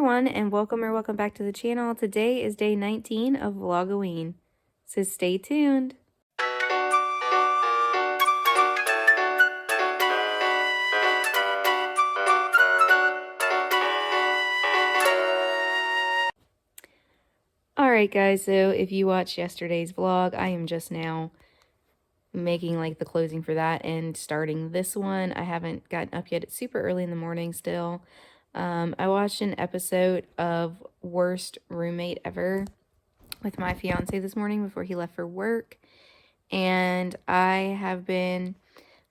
everyone, and welcome back to the channel. Today is day 19 of Vlogoween, so stay tuned. Alright guys, so if you watched yesterday's vlog, I am just now making like the closing for that and starting this one. I haven't gotten up yet. It's super early in the morning still. I watched an episode of Worst Roommate Ever with my fiance this morning before he left for work. And I have been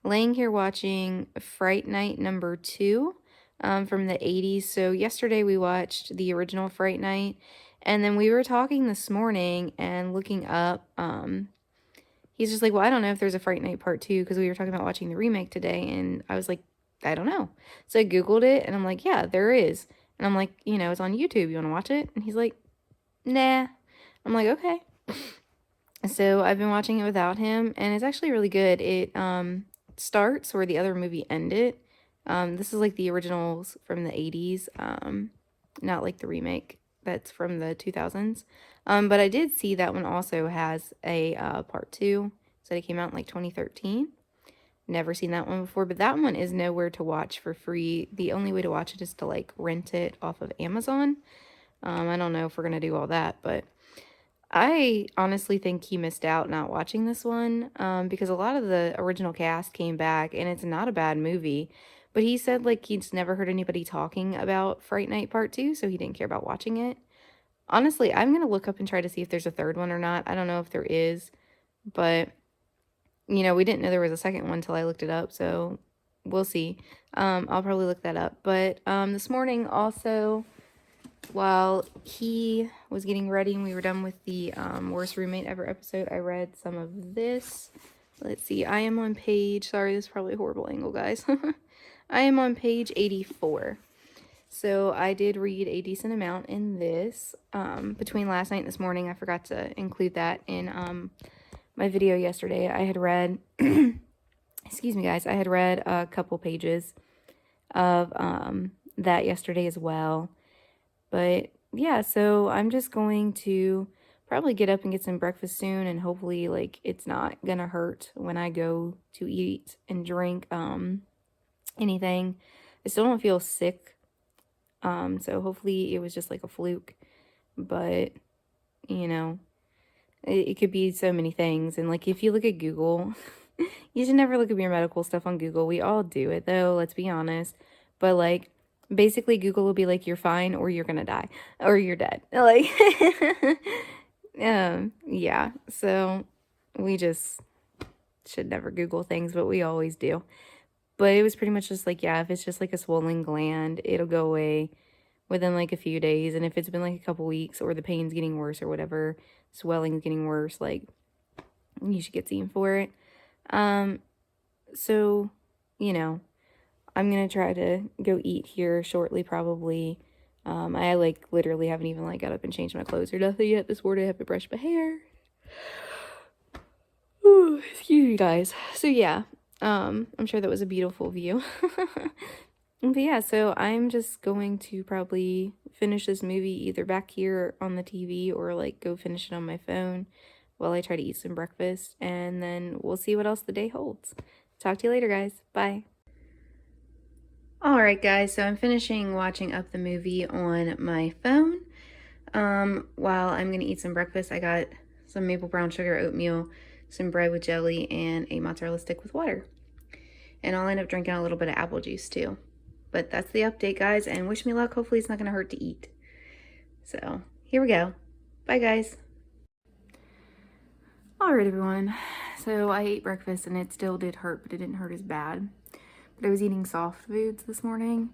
laying here watching Fright Night number 2 from the 80s. So yesterday we watched the original Fright Night. And then we were talking this morning and looking up. He's just like, well, I don't know if there's a Fright Night part 2 because we were talking about watching the remake today. And I was like, I don't know. So I Googled it and I'm like, yeah, there is. And I'm like, you know, it's on YouTube. You want to watch it? And he's like, nah. I'm like, okay. So I've been watching it without him and it's actually really good. It starts where the other movie ended. This is like the originals from the 80s, not like the remake that's from the 2000s. But I did see that one also has a part 2. So it came out in like 2013. Never seen that one before, but that one is nowhere to watch for free. The only way to watch it is to like rent it off of Amazon. I don't know if we're gonna do all that, but I honestly think he missed out not watching this one, because a lot of the original cast came back and it's not a bad movie. But he said like he's never heard anybody talking about Fright Night Part 2, so he didn't care about watching it. Honestly, I'm going to look up and try to see if there's a third one or not. I don't know if there is, but, you know, we didn't know there was a second one until I looked it up, so we'll see. I'll probably look that up. But this morning also, while he was getting ready and we were done with the Worst Roommate Ever episode, I read some of this. Let's see, I am on page, sorry, this is probably a horrible angle, guys. I am on page 84. So I did read a decent amount in this. Between last night and this morning, I forgot to include that in my video yesterday. I had read, excuse me guys, I had read a couple pages of that yesterday as well. But yeah, so I'm just going to probably get up and get some breakfast soon, and hopefully like it's not gonna hurt when I go to eat and drink anything. I still don't feel sick. So hopefully it was just like a fluke, but you know, it could be so many things. And like, if you look at Google, you should never look up your medical stuff on Google. We all do it though, let's be honest. But like, basically Google will be like, you're fine or you're gonna die or you're dead. Like, yeah. So we just should never Google things, but we always do. But it was pretty much just like, yeah, if it's just like a swollen gland, it'll go away within like a few days. And if it's been like a couple weeks or the pain's getting worse or whatever, swelling's getting worse, like you should get seen for it. So, you know, I'm going to try to go eat here shortly probably. I like literally haven't even like got up and changed my clothes or nothing yet this morning. I have to brush my hair. Ooh, excuse me guys. So yeah. I'm sure that was a beautiful view. But yeah, so I'm just going to probably finish this movie either back here on the TV or like go finish it on my phone while I try to eat some breakfast, and then we'll see what else the day holds. Talk to you later, guys. Bye. Alright guys, so I'm finishing watching up the movie on my phone. While I'm gonna eat some breakfast, I got some maple brown sugar oatmeal, some bread with jelly, and a mozzarella stick with water. And I'll end up drinking a little bit of apple juice too. But that's the update, guys, and wish me luck. Hopefully it's not going to hurt to eat. So, here we go. Bye, guys. Alright, everyone. So, I ate breakfast, and it still did hurt, but it didn't hurt as bad. But I was eating soft foods this morning,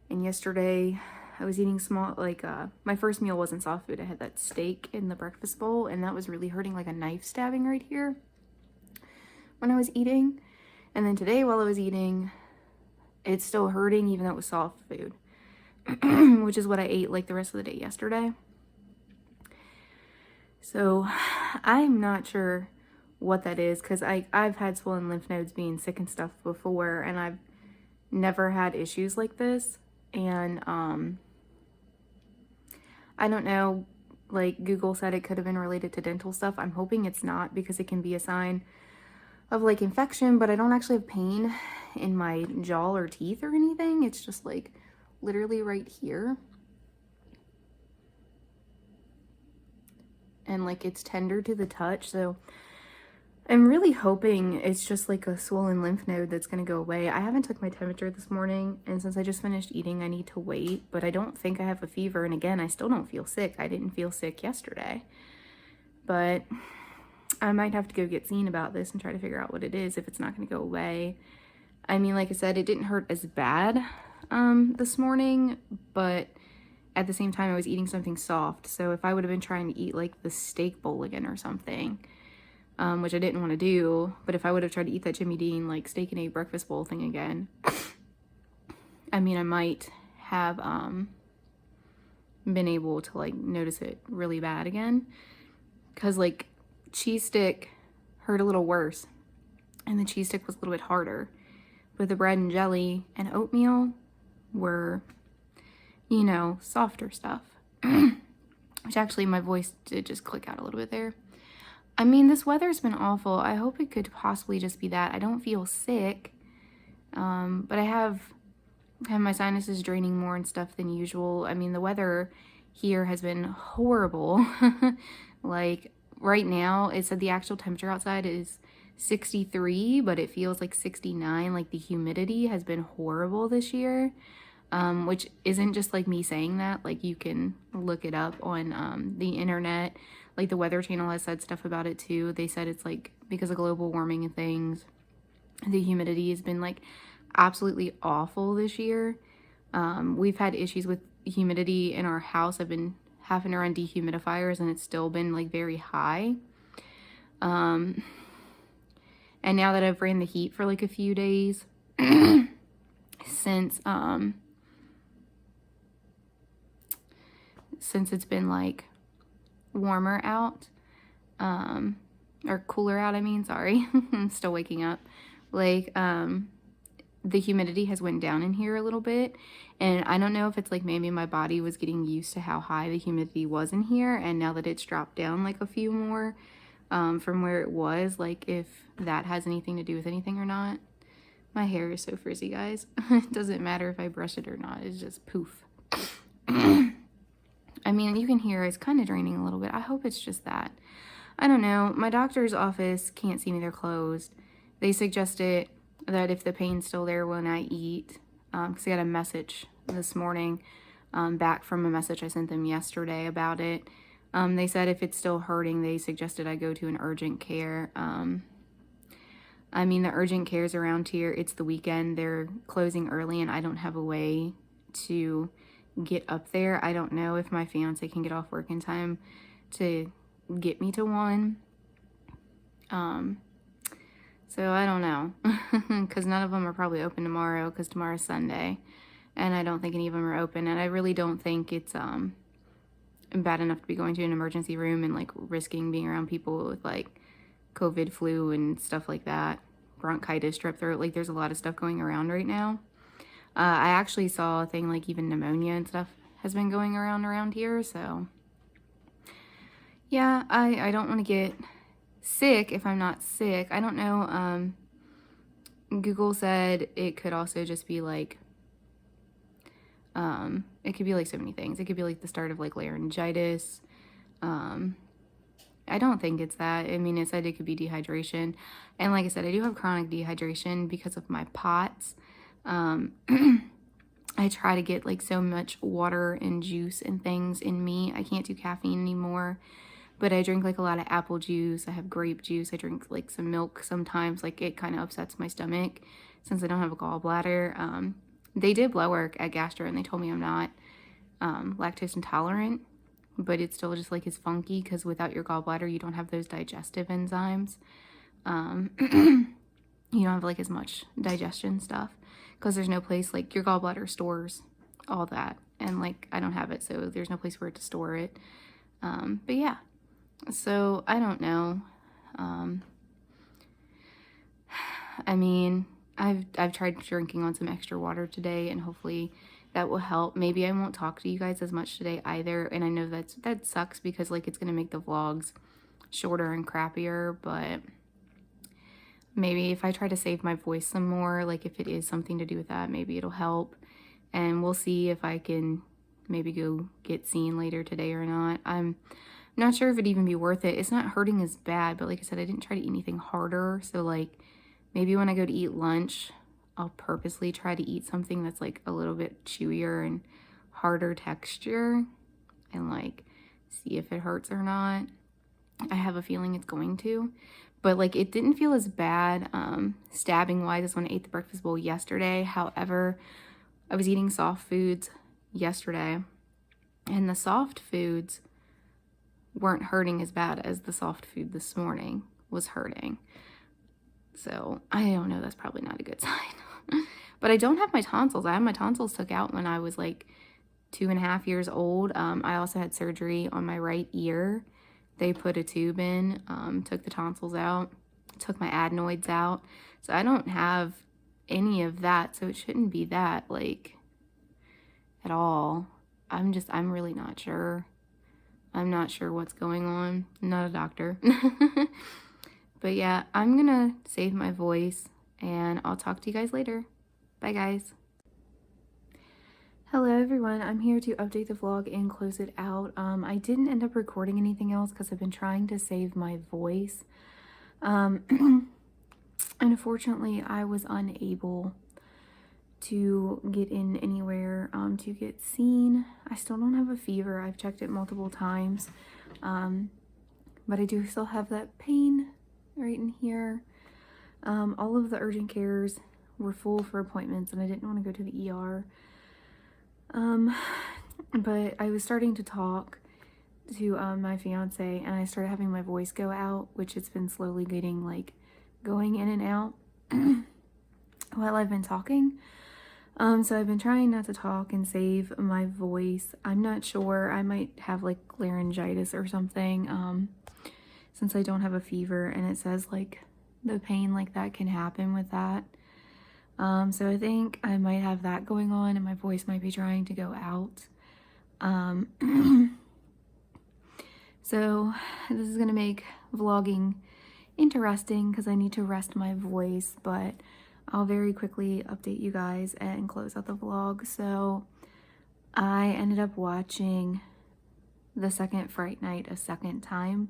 and yesterday I was eating small, like, my first meal wasn't soft food. I had that steak in the breakfast bowl, and that was really hurting, like a knife stabbing right here when I was eating. And then today, while I was eating, it's still hurting even though it was soft food, which is what I ate like the rest of the day yesterday. So I'm not sure what that is, because I've had swollen lymph nodes being sick and stuff before, and I've never had issues like this. And I don't know, like Google said it could have been related to dental stuff. I'm hoping it's not because it can be a sign of like infection, but I don't actually have pain in my jaw or teeth or anything. It's just like literally right here. And like it's tender to the touch, so I'm really hoping it's just like a swollen lymph node that's gonna go away. I haven't took my temperature this morning, and since I just finished eating, I need to wait, but I don't think I have a fever. And again, I still don't feel sick. I didn't feel sick yesterday, but I might have to go get seen about this and try to figure out what it is if it's not gonna go away. I mean, like I said, it didn't hurt as bad this morning, but at the same time, I was eating something soft. So if I would have been trying to eat like the steak bowl again or something, which I didn't want to do, but if I would have tried to eat that Jimmy Dean like steak and egg breakfast bowl thing again, I mean, I might have been able to like notice it really bad again, because like cheese stick hurt a little worse, and the cheese stick was a little bit harder, but the bread and jelly and oatmeal were, you know, softer stuff. Which actually, my voice did just click out a little bit there. I mean, this weather's been awful. I hope it could possibly just be that. I don't feel sick, but I have my sinuses draining more and stuff than usual. I mean, the weather here has been horrible. Like, right now, it said the actual temperature outside is 63, but it feels like 69. Like, the humidity has been horrible this year. Which isn't just like me saying that. Like, you can look it up on the internet. Like, the Weather Channel has said stuff about it too. They said it's like because of global warming and things, the humidity has been like absolutely awful this year. We've had issues with humidity in our house. I've been having to run dehumidifiers, and it's still been like very high. And now that I've ran the heat for like a few days since it's been like warmer out, or cooler out, I mean, sorry. I'm still waking up. Like, the humidity has went down in here a little bit, and I don't know if it's like maybe my body was getting used to how high the humidity was in here, and now that it's dropped down like a few more from where it was, like if that has anything to do with anything or not. My hair is so frizzy, guys. It doesn't matter if I brush it or not. It's just poof. I mean, you can hear it's kind of draining a little bit. I hope it's just that. I don't know. My doctor's office can't see me. They're closed. They suggested that if the pain's still there when I eat, because I got a message this morning back from a message I sent them yesterday about it. They said if it's still hurting, they suggested I go to an urgent care. I mean, the urgent cares around here, it's the weekend. They're closing early, and I don't have a way to get up there. I don't know if my fiance can get off work in time to get me to one. So I don't know, because none of them are probably open tomorrow, because tomorrow's Sunday, and I don't think any of them are open, and I really don't think it's bad enough to be going to an emergency room and like risking being around people with like COVID, flu, and stuff like that, bronchitis, strep throat. Like, there's a lot of stuff going around right now. I actually saw a thing like even pneumonia and stuff has been going around here, so yeah, I don't want to get sick if I'm not sick. I don't know. Google said it could also just be like, it could be like so many things. It could be like the start of like laryngitis. I don't think it's that. I mean, it said it could be dehydration. And like I said, I do have chronic dehydration because of my POTS. I try to get like so much water and juice and things in me. I can't do caffeine anymore, but I drink like a lot of apple juice. I have grape juice. I drink like some milk sometimes. Like, it kind of upsets my stomach since I don't have a gallbladder. They did blood work at Gastro, and they told me I'm not lactose intolerant, but it still just like is funky because without your gallbladder, you don't have those digestive enzymes. You don't have like as much digestion stuff because there's no place, like your gallbladder stores all that, and like I don't have it, so there's no place for it to store it. But yeah, so I don't know. I mean, I've tried drinking on some extra water today, and hopefully that will help. Maybe I won't talk to you guys as much today either, and I know that sucks because like it's gonna make the vlogs shorter and crappier, but maybe if I try to save my voice some more, like if it is something to do with that, maybe it'll help. And we'll see if I can maybe go get seen later today or not. I'm not sure if it'd even be worth it. It's not hurting as bad, but like I said, I didn't try to eat anything harder. So like maybe when I go to eat lunch, I'll purposely try to eat something that's like a little bit chewier and harder texture and like see if it hurts or not. I have a feeling it's going to, but like it didn't feel as bad stabbing wise as when I ate the breakfast bowl yesterday. However, I was eating soft foods yesterday and the soft foods weren't hurting as bad as the soft food this morning was hurting. So I don't know, that's probably not a good sign. But I don't have my tonsils. I had my tonsils took out when I was like 2.5 years old. I also had surgery on my right ear. They put a tube in, took the tonsils out, took my adenoids out. So I don't have any of that. So it shouldn't be that, like, at all. I'm really not sure. I'm not sure what's going on. I'm not a doctor. But yeah, I'm gonna save my voice and I'll talk to you guys later. Bye, guys. Hello everyone, I'm here to update the vlog and close it out. I didn't end up recording anything else because I've been trying to save my voice. Unfortunately, I was unable to get in anywhere to get seen. I still don't have a fever. I've checked it multiple times, but I do still have that pain right in here. All of the urgent cares were full for appointments and I didn't want to go to the ER. But I was starting to talk to my fiance and I started having my voice go out, which it's been slowly getting like going in and out while I've been talking. So I've been trying not to talk and save my voice. I'm not sure, I might have like laryngitis or something, since I don't have a fever and it says like the pain like that can happen with that. So I think I might have that going on and my voice might be trying to go out. So this is gonna make vlogging interesting because I need to rest my voice, but I'll very quickly update you guys and close out the vlog. So I ended up watching the second Fright Night a second time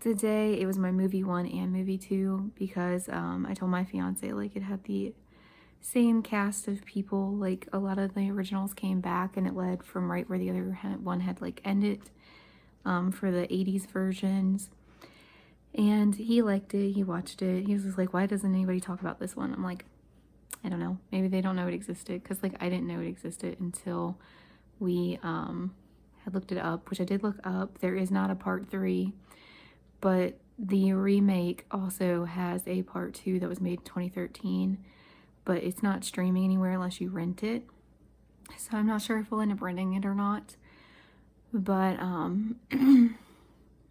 today. It was my movie 1 and movie 2 because I told my fiance like it had the same cast of people, like a lot of the originals came back and it led from right where the other one had like ended for the 80s versions. And he liked it, he watched it, he was just like, why doesn't anybody talk about this one? I'm like, I don't know, maybe they don't know it existed, because like I didn't know it existed until we had looked it up, which I did look up. There is not a part 3, but the remake also has a part 2 that was made in 2013, but it's not streaming anywhere unless you rent it. So I'm not sure if we'll end up renting it or not, but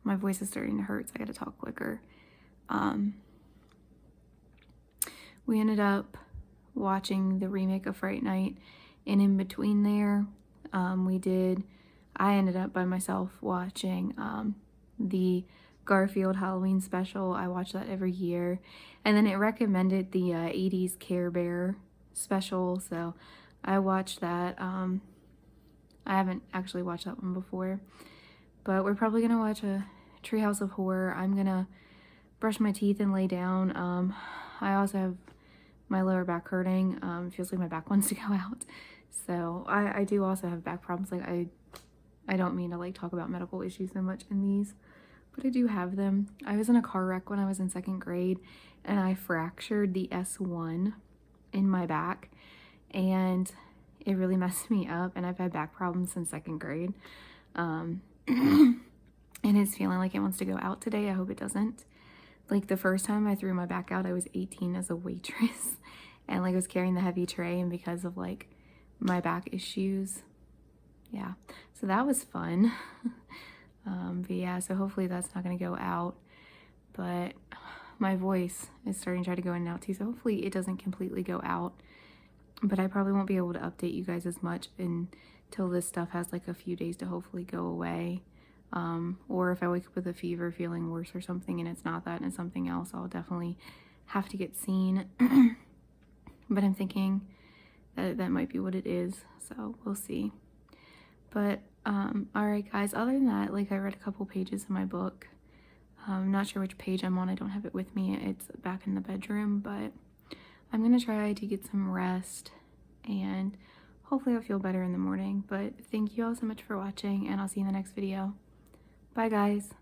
my voice is starting to hurt, so I gotta talk quicker. We ended up watching the remake of Fright Night, and in between there, I ended up by myself watching the Garfield Halloween special. I watch that every year, and then it recommended the 80s Care Bear special, so I watched that. I haven't actually watched that one before, but we're probably gonna watch a Treehouse of Horror. I'm gonna brush my teeth and lay down. I also have my lower back hurting. It feels like my back wants to go out, so I do also have back problems. Like I don't mean to like talk about medical issues so much in these, but I do have them. I was in a car wreck when I was in 2nd grade and I fractured the S1 in my back and it really messed me up, and I've had back problems since 2nd grade. And it's feeling like it wants to go out today. I hope it doesn't. Like the first time I threw my back out, I was 18 as a waitress and like I was carrying the heavy tray, and because of like my back issues, yeah, so that was fun. But yeah, so hopefully that's not gonna go out, but my voice is starting to try to go in and out too, so hopefully it doesn't completely go out. but I probably won't be able to update you guys as much until this stuff has like a few days to hopefully go away. Or if I wake up with a fever feeling worse or something and it's not that and it's something else, I'll definitely have to get seen. But I'm thinking that that might be what it is, so we'll see. But alright guys, other than that, like I read a couple pages of my book. I'm not sure which page I'm on, I don't have it with me, it's back in the bedroom, but I'm gonna try to get some rest and hopefully I'll feel better in the morning. But thank you all so much for watching, and I'll see you in the next video. Bye guys.